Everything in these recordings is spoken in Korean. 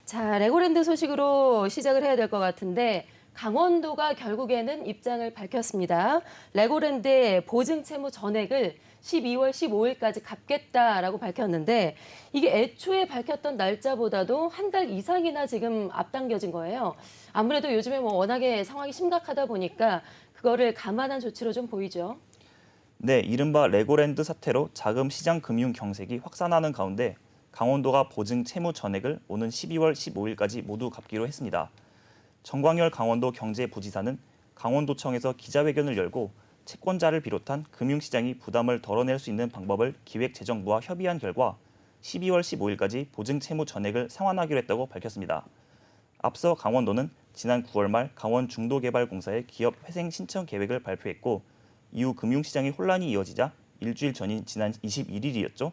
자, 레고랜드 소식으로 시작을 해야 될 것 같은데 강원도가 결국에는 입장을 밝혔습니다. 레고랜드의 보증 채무 전액을 12월 15일까지 갚겠다라고 밝혔는데 이게 애초에 밝혔던 날짜보다도 한 달 이상이나 지금 앞당겨진 거예요. 아무래도 요즘에 워낙에 상황이 심각하다 보니까 그거를 감안한 조치로 좀 보이죠. 네, 이른바 레고랜드 사태로 자금 시장 금융 경색이 확산하는 가운데 강원도가 보증 채무 전액을 오는 12월 15일까지 모두 갚기로 했습니다. 정광열 강원도 경제부지사는 강원도청에서 기자회견을 열고 채권자를 비롯한 금융시장이 부담을 덜어낼 수 있는 방법을 기획재정부와 협의한 결과 12월 15일까지 보증 채무 전액을 상환하기로 했다고 밝혔습니다. 앞서 강원도는 지난 9월 말 강원 중도개발공사의 기업 회생 신청 계획을 발표했고 이후 금융시장의 혼란이 이어지자 일주일 전인 지난 21일이었죠.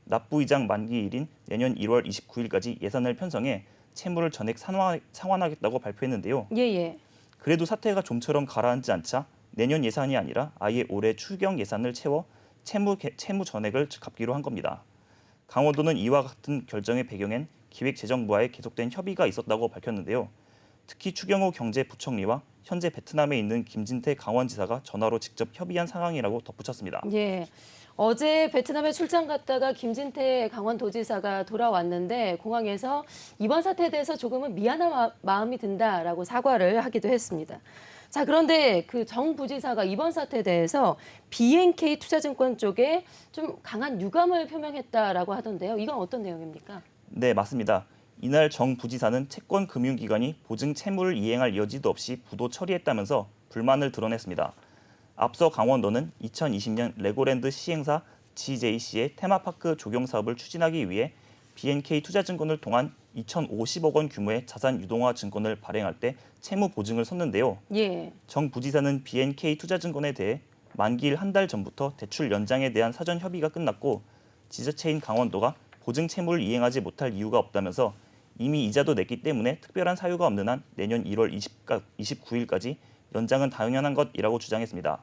납부이장 만기일인 내년 1월 29일까지 예산을 편성해 채무를 전액 상환하겠다고 발표했는데요. 예. 그래도 사태가 좀처럼 가라앉지 않자 내년 예산이 아니라 아예 올해 추경 예산을 채워 채무 전액을 갚기로 한 겁니다. 강원도는 이와 같은 결정의 배경엔 기획재정부와의 계속된 협의가 있었다고 밝혔는데요. 특히 추경호 경제부총리와 현재 베트남에 있는 김진태 강원지사가 전화로 직접 협의한 상황이라고 덧붙였습니다. 예. 어제 베트남에 출장 갔다가 김진태 강원도지사가 돌아왔는데 공항에서 이번 사태에 대해서 조금은 미안한 마음이 든다라고 사과를 하기도 했습니다. 자, 그런데 그 정 부지사가 이번 사태에 대해서 BNK 투자증권 쪽에 좀 강한 유감을 표명했다라고 하던데요. 이건 어떤 내용입니까? 네, 맞습니다. 이날 정 부지사는 채권 금융기관이 보증 채무를 이행할 여지도 없이 부도 처리했다면서 불만을 드러냈습니다. 앞서 강원도는 2020년 레고랜드 시행사 GJC의 테마파크 조경 사업을 추진하기 위해 BNK 투자증권을 통한 2,050억 원 규모의 자산 유동화 증권을 발행할 때 채무 보증을 섰는데요. 예. 정 부지사는 BNK 투자증권에 대해 만기일 한 달 전부터 대출 연장에 대한 사전 협의가 끝났고 지자체인 강원도가 보증 채무를 이행하지 못할 이유가 없다면서 이미 이자도 냈기 때문에 특별한 사유가 없는 한 내년 1월 29일까지 연장은 당연한 것이라고 주장했습니다.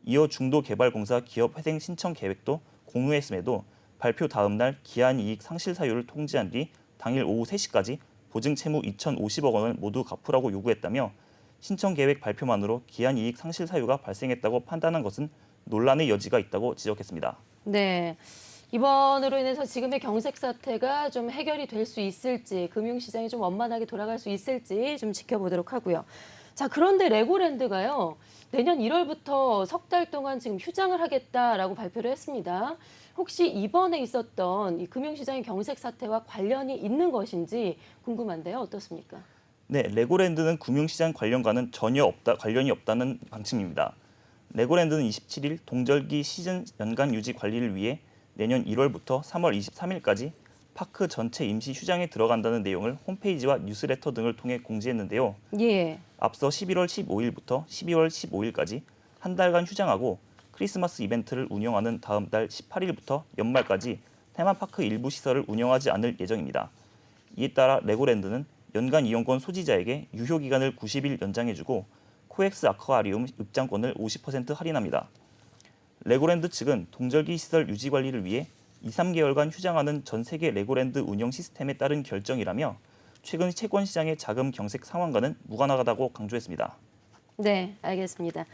이어 중도개발공사 기업 회생 신청 계획도 공유했음에도 발표 다음 날 기한이익 상실 사유를 통지한 뒤 당일 오후 3시까지 보증 채무 2,050억 원을 모두 갚으라고 요구했다며 신청 계획 발표만으로 기한이익 상실 사유가 발생했다고 판단한 것은 논란의 여지가 있다고 지적했습니다. 네. 이번으로 인해서 지금의 경색 사태가 좀 해결이 될 수 있을지, 금융시장이 좀 원만하게 돌아갈 수 있을지 좀 지켜보도록 하고요. 자, 그런데 레고랜드가요, 내년 1월부터 석 달 동안 지금 휴장을 하겠다라고 발표를 했습니다. 혹시 이번에 있었던 이 금융시장의 경색 사태와 관련이 있는 것인지 궁금한데요. 어떻습니까? 네, 레고랜드는 금융시장 관련과는 전혀 관련이 없다는 방침입니다. 레고랜드는 27일 동절기 시즌 연간 유지 관리를 위해 내년 1월부터 3월 23일까지 파크 전체 임시 휴장에 들어간다는 내용을 홈페이지와 뉴스레터 등을 통해 공지했는데요. 예. 앞서 11월 15일부터 12월 15일까지 한 달간 휴장하고 크리스마스 이벤트를 운영하는 다음 달 18일부터 연말까지 테마파크 일부 시설을 운영하지 않을 예정입니다. 이에 따라 레고랜드는 연간 이용권 소지자에게 유효기간을 90일 연장해주고 코엑스 아쿠아리움 입장권을 50% 할인합니다. 레고랜드 측은 동절기 시설 유지 관리를 위해 2~3개월간 휴장하는 전 세계 레고랜드 운영 시스템에 따른 결정이라며 최근 채권 시장의 자금 경색 상황과는 무관하다고 강조했습니다. 네, 알겠습니다.